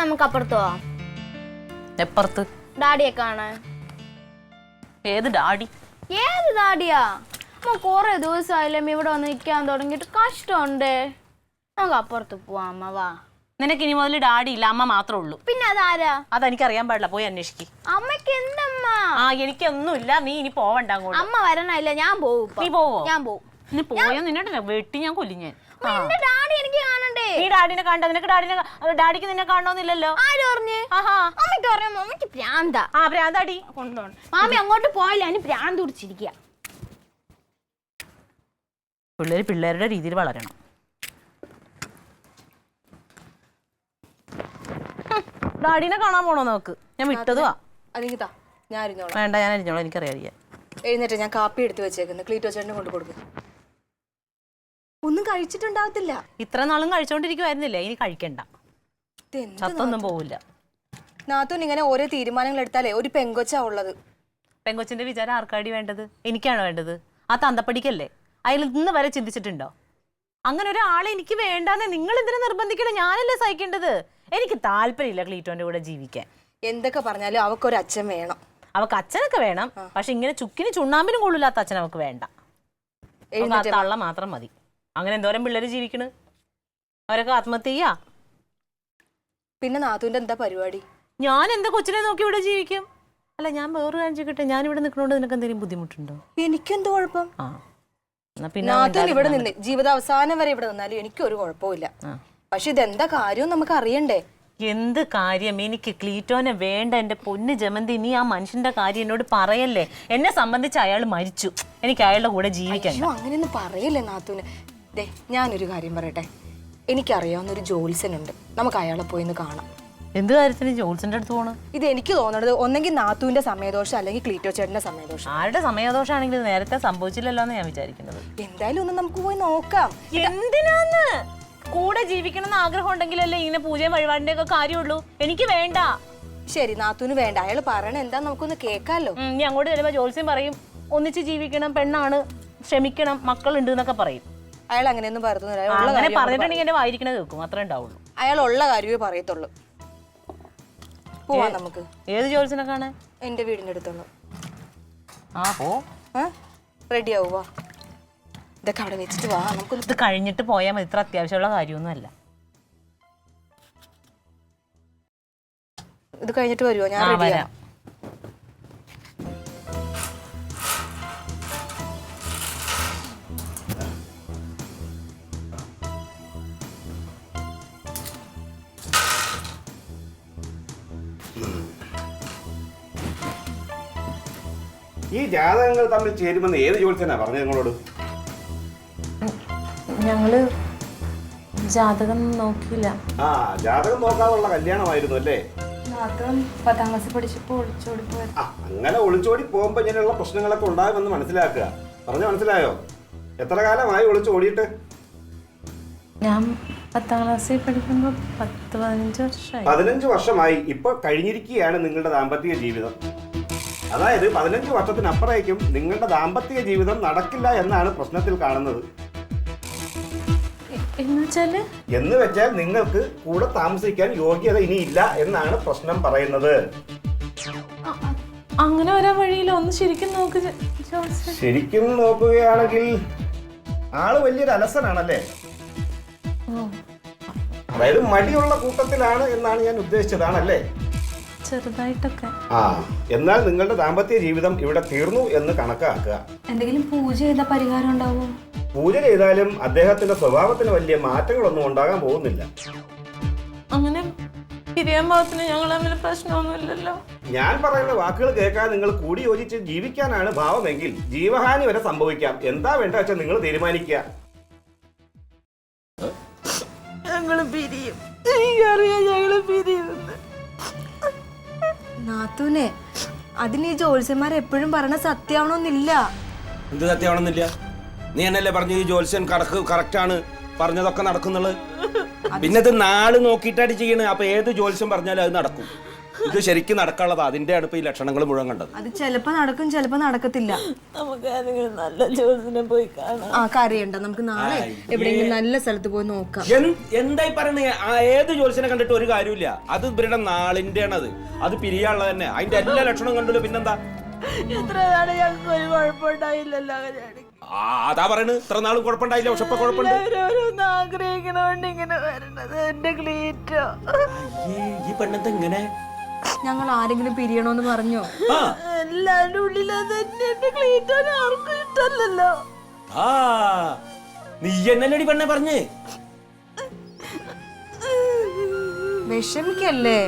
നമുക്ക് അപ്പുറത്ത് പോവാം. എപ്പുറത്ത്? ഡാഡിയെ കാണാൻ. ഏത് ഡാഡി? ഏത് ഡാഡിയാ? അമ്മ കൊറേ ദിവസമായാലും ഇവിടെ വന്ന് നിൽക്കാൻ തുടങ്ങിയിട്ട് കഷ്ടമുണ്ട്. നമുക്ക് അപ്പുറത്ത് പോവാം. അമ്മ വാ. നിനക്ക് ഇനി മുതൽ ഡാഡി ഇല്ല, അമ്മ മാത്രമേ ഉള്ളൂ. പിന്നെ അതാരാ? അതെനിക്ക് അറിയാൻ പാടില്ല, പോയി അന്വേഷിക്ക്. അമ്മക്ക് എന്തമ്മ? ആ എനിക്കൊന്നുമില്ല, നീ ഇനി പോവണ്ട അങ്ങോട്ട്. അമ്മ വരണല്ല, ഞാൻ പോവും. നീ പോവോ? ഞാൻ പോവും. നീ പോയോ? നിന്നോട്ടല്ല വെട്ടി ഞാൻ കൊല്ലും ഞാൻ. ഡാഡി എനിക്ക് കാണണ്ടേ? നീ ഡാഡിനെ കണ്ട? നിനക്ക് ഡാഡിക്ക് നിന്നെ കാണണമെന്നില്ലല്ലോ. ആര് പറഞ്ഞു? അമ്മയ്ക്ക് പറയാം, അമ്മയ്ക്ക് പ്രാന്താ. ആ പ്രാന്താടി കൊണ്ടുപോകണം. മാമി അങ്ങോട്ട് പോയില്ല, അതിന് പ്രാന്ത് പിടിച്ചിരിക്കുക. പിള്ളേരുടെ രീതിയിൽ വളരണം. ഡാഡിനെ കാണാൻ പോണോ നോക്ക്? ഞാൻ വിട്ടതുവാ. വേണ്ട, ഞാൻ അരിഞ്ഞോളാം, എനിക്കറിയാം. എഴുന്നേറ്റ്, ഞാൻ കാപ്പി എടുത്ത് വെച്ചേക്കുന്നു. ക്ലീറ്റോ ചേട്ടനെ കൊണ്ട് കൊടുക്കും. ഒന്നും കഴിച്ചിട്ടുണ്ടാവത്തില്ല. ഇത്ര നാളും കഴിച്ചോണ്ടിരിക്കുവായിരുന്നില്ലേ, ഇനി കഴിക്കണ്ട. ചത്തൊന്നും പോവില്ല. നാത്തൂൻ ഇങ്ങനെ ഓരോ തീരുമാനങ്ങൾ എടുത്താലേ ഒരു പെങ്കൊച്ചാ ഉള്ളത്. പെങ്കൊച്ചിന്റെ വിചാരം ആർക്കാടി വേണ്ടത്? എനിക്കാണോ വേണ്ടത്? ആ തന്തപ്പടിക്കല്ലേ? അയാൾ ഇന്ന് വരെ ചിന്തിച്ചിട്ടുണ്ടോ? അങ്ങനെ ഒരാളെ എനിക്ക് വേണ്ടാന്ന് നിങ്ങൾ എന്തിനാ നിർബന്ധിക്കണം? ഞാനല്ലേ സഹിക്കേണ്ടത്? എനിക്ക് താല്പര്യമില്ല ക്ലീറ്റോന്റെ കൂടെ ജീവിക്കാൻ. എന്തൊക്കെ പറഞ്ഞാലും അവക്കൊരു അച്ഛൻ വേണം. അവക്ക് അച്ഛനൊക്കെ വേണം, പക്ഷെ ഇങ്ങനെ ചുക്കിന് ചുണ്ണാമ്പിനും കൊള്ളില്ലാത്ത അച്ഛൻ അവക്ക് വേണ്ട. തള്ള മാത്രം മതി. അങ്ങനെ എന്തോരം പിള്ളേര് ജീവിക്കണ്? അവരൊക്കെ ആത്മഹത്യ ചെയ്യാ. പിന്നെ നാത്തൂന്റെ എന്താ പരിപാടി? ഞാൻ എന്താ കൊച്ചിനെ നോക്കി ഇവിടെ ജീവിക്കും? അല്ല, ഞാൻ വേറെ കാണിച്ചിട്ടെ. ഞാൻ ഇവിടെ നിൽക്കണോണ്ട് നിനക്ക് എന്തെങ്കിലും ബുദ്ധിമുട്ടുണ്ടോ? എനിക്കെന്ത് കുഴപ്പം? പിന്നെ നാത്തൂൻ ഇവിടെ നിന്ന് ജീവിതാവസാനം വരെ ഇവിടെ നിന്നാലും എനിക്കൊരു കുഴപ്പമില്ല. പക്ഷെ ഇതെന്താ കാര്യം നമുക്ക് അറിയണ്ടേ? എന്ത് കാര്യം? എനിക്ക് ക്ലീറ്റോനെ വേണ്ട. എന്റെ പൊന്ന് ജമന്തി, നീ ആ മനുഷ്യന്റെ കാര്യം എന്നോട് പറയല്ലേ. എന്നെ സംബന്ധിച്ച് അയാൾ മരിച്ചു, എനിക്ക് അയാളുടെ കൂടെ ജീവിക്കാൻ. അങ്ങനെയൊന്നും പറയല്ലേ നാത്തൂന്. ദേ, ഞാനൊരു കാര്യം പറയട്ടെ. എനിക്കറിയാവുന്ന ഒരു ജോത്സ്യനുണ്ട്, നമുക്ക് അയാളെ പോയിന്ന് കാണാം. എന്ത് കാര്യത്തിന് ജോത്സ്യന്റെ അടുത്ത് പോകണം? ഇത് എനിക്ക് തോന്നുന്നത് ഒന്നെങ്കിൽ നാത്തൂന്റെ സമയദോഷം അല്ലെങ്കിൽ ക്ലീറ്റോ ചേട്ടന്റെ സമയദോഷം. ആരുടെ സമയദോഷമാണെങ്കിൽ നേരത്തെ സംഭവിച്ചില്ലല്ലോ എന്ന് ഞാൻ വിചാരിക്കുന്നത്. എന്തായാലും ഒന്ന് നമുക്ക് പോയി നോക്കാം. എന്തിനാന്ന്? കൂടെ ജീവിക്കണം എന്ന് ആഗ്രഹം ഉണ്ടെങ്കിലല്ലേ ഇങ്ങനെ പൂജയും വഴിപാടിന്റെ ഒക്കെ കാര്യമുള്ളൂ. എനിക്ക് വേണ്ട. ശരി, നാത്തൂന് വേണ്ട. അയാൾ പറയണ എന്താ നമുക്കൊന്ന് കേൾക്കാമല്ലോ. നീ അങ്ങോട്ട് ചെല്ലുമ്പോ ജോത്സ്യം പറയും, ഒന്നിച്ച് ജീവിക്കണം, പെണ്ണാണ്, ക്ഷമിക്കണം, മക്കളുണ്ട് എന്നൊക്കെ പറയും. അയാൾ അങ്ങനെയൊന്നും പറയുന്നില്ല. അങ്ങനെ പറഞ്ഞിട്ടുണ്ടെങ്കിൽ എന്റെ വായിരിക്കണത് കേൾക്കും, അത്രേ ഉണ്ടാവുള്ളൂ. അയാൾ ഉള്ള കാര്യമേ പറയത്തുള്ളൂ. പോവാ നമുക്ക്. ഏത് ജോത്സ്യനെ കാണാൻ? എന്റെ വീടിന്റെ അടുത്തുള്ളൂ. റെഡി ആവുക. ഇതൊക്കെ അവിടെ വെച്ചിട്ട് വാ. നമുക്ക് ഇത് കഴിഞ്ഞിട്ട് പോയാൽ മതി. ഇത്ര അത്യാവശ്യമുള്ള കാര്യമൊന്നും അല്ല. ഇത് കഴിഞ്ഞിട്ട് വരുമോ? ഞാൻ വരാം. ഈ ജാതകങ്ങൾ തമ്മിൽ ചേരുമെന്ന് ഏത് ജോലിച്ചനാ പറഞ്ഞത് നിങ്ങളോട്? ഞങ്ങള് ജാതകം നോക്കിയില്ല. ജാതകം നോക്കാതുള്ള കല്യാണമായിരുന്നു അല്ലേ? 10ാം ക്ലാസ് പഠിച്ചപ്പോ ഒളിച്ചോടി പോയത്. അങ്ങനെ ഒളിച്ചോടി പോകുമ്പോ ഇങ്ങനെയുള്ള പ്രശ്നങ്ങളൊക്കെ ഉണ്ടാകുമെന്ന് മനസ്സിലാക്കുക. പറഞ്ഞു മനസ്സിലായോ? എത്ര കാലമായി ഒളിച്ചോടിയിട്ട്? ഞാൻ 10ാം ക്ലാസ്സിൽ പഠിക്കുമ്പോ 15 വർഷമായി. 15 വർഷമായി. ഇപ്പൊ കഴിഞ്ഞിരിക്കുകയാണ് നിങ്ങളുടെ ദാമ്പത്യ ജീവിതം. അതായത് 15 വർഷത്തിനപ്പുറേക്കും നിങ്ങളുടെ ദാമ്പത്യ ജീവിതം നടക്കില്ല എന്നാണ് പ്രശ്നത്തിൽ കാണുന്നത്. എന്ന് വെച്ചാൽ നിങ്ങൾക്ക് കൂടെ താമസിക്കാൻ യോഗ്യത ഇനിയില്ല എന്നാണ് പ്രശ്നം പറയുന്നത്. അങ്ങനെ വരാൻ വഴിയില്ല. ഒന്ന് ശരിക്കും നോക്ക്. ശരിക്കും നോക്കുകയാണെങ്കിൽ ആള് വലിയൊരു അലസനാണല്ലേ? അതായത് മടിയുള്ള കൂട്ടത്തിലാണ് എന്നാണ് ഞാൻ ഉദ്ദേശിച്ചതാണല്ലേ? ചെറുതായിട്ടൊക്കെ. എന്നാൽ നിങ്ങളുടെ ദാമ്പത്യ ജീവിതം ഇവിടെ തീർന്നു എന്ന് കണക്കാക്കുക. എന്തെങ്കിലും പൂജ ചെയ്ത പരിഹാരം ഉണ്ടാവോ? പൂജ ചെയ്താലും അദ്ദേഹത്തിന്റെ സ്വഭാവത്തിന് വലിയ മാറ്റങ്ങളൊന്നും ഉണ്ടാകാൻ പോകുന്നില്ല. അങ്ങനെ പിരിയാൻ ഭാഗത്തിന് ഞങ്ങൾ തമ്മിൽ പ്രശ്നമൊന്നുമില്ലല്ലോ. ഞാൻ പറയുന്ന വാക്കുകൾ കേൾക്കാൻ നിങ്ങൾ കൂടി യോജിച്ച് ജീവിക്കാനാണ് ഭാവമെങ്കിൽ ജീവഹാനി വരെ സംഭവിക്കാം. എന്താ വേണ്ട വെച്ചാൽ നിങ്ങൾ തീരുമാനിക്കുക. ഞങ്ങള് പിരിയും. എനിക്കറിയാം ഞങ്ങള് പിരിയുമെന്ന്. നാത്തൂനെ, അതിന് ഈ ജോത്സ്യന്മാർ എപ്പോഴും പറയണ സത്യമാവണമെന്നില്ല. എന്ത് സത്യമാവണമെന്നില്ല? നീ എന്നല്ലേ പറഞ്ഞു ഈ ജോത്സ്യൻ കറക്റ്റാണ്, പറഞ്ഞതൊക്കെ നടക്കുന്നുള്ളത്? പിന്നെ ഇത് നാള് നോക്കിയിട്ടാണ് ചെയ്യണത്. അപ്പൊ ഏത് ജോത്സ്യം പറഞ്ഞാലും അത് നടക്കും. ഇത് ശരിക്കും നടക്കാനുള്ളത് അതിന്റെയാണ് ഇപ്പൊ ഈ ലക്ഷണങ്ങൾ മുഴുവൻ കണ്ടത്. അത് ചിലപ്പോ നടക്കും, ചിലപ്പോ നടക്കത്തില്ല. നമുക്ക് ഏതെങ്കിലും നല്ല ജോലിസിനെ പോയി കാണാം. ആ കാര്യണ്ട, നമുക്ക് നാളെ എവിടെയെങ്കിലും നല്ല സ്ഥലത്ത് പോയി നോക്കാം. എന്തായി പറയണേ? ഏത് ജോലിസിനെ കണ്ടിട്ട് ഒരു കാര്യമില്ല. അത് ഇവരുടെ നാളിന്റെ ആണ്. അത് പിരിയാനുള്ളത് തന്നെ. അതിന്റെ എല്ലാ ലക്ഷണവും കണ്ടല്ലോ. പിന്നെന്താ? ഇത്ര നാളെ ഞങ്ങൾക്ക് ഒരു കുഴപ്പമുണ്ടായില്ലല്ലോ. അതാ പറയണ്, ഇത്ര നാളും കുഴപ്പമുണ്ടായില്ല. പക്ഷെ ഇപ്പൊ കുഴപ്പമുണ്ട്. ഓരോന്ന് ആഗ്രഹിക്കണോണ്ട് ഇങ്ങനെ വരണത്. എന്റെ ക്ലീറ്റോ ഈ പെണ്ണെന്താ ഇങ്ങനെ? ഞങ്ങൾ ആരെങ്കിലും പിരിയണോന്ന് പറഞ്ഞോ? എല്ലാരുടെ ഉള്ളിൽ അത് തന്നെ. എന്റെ ക്ലീറ്റോനെ ആർക്കും ഇഷ്ടമല്ലല്ലോ. ആ നീ എന്നല്ലടി പെണ്ണെ പറഞ്ഞേ. വിഷമിക്കല്ലേ?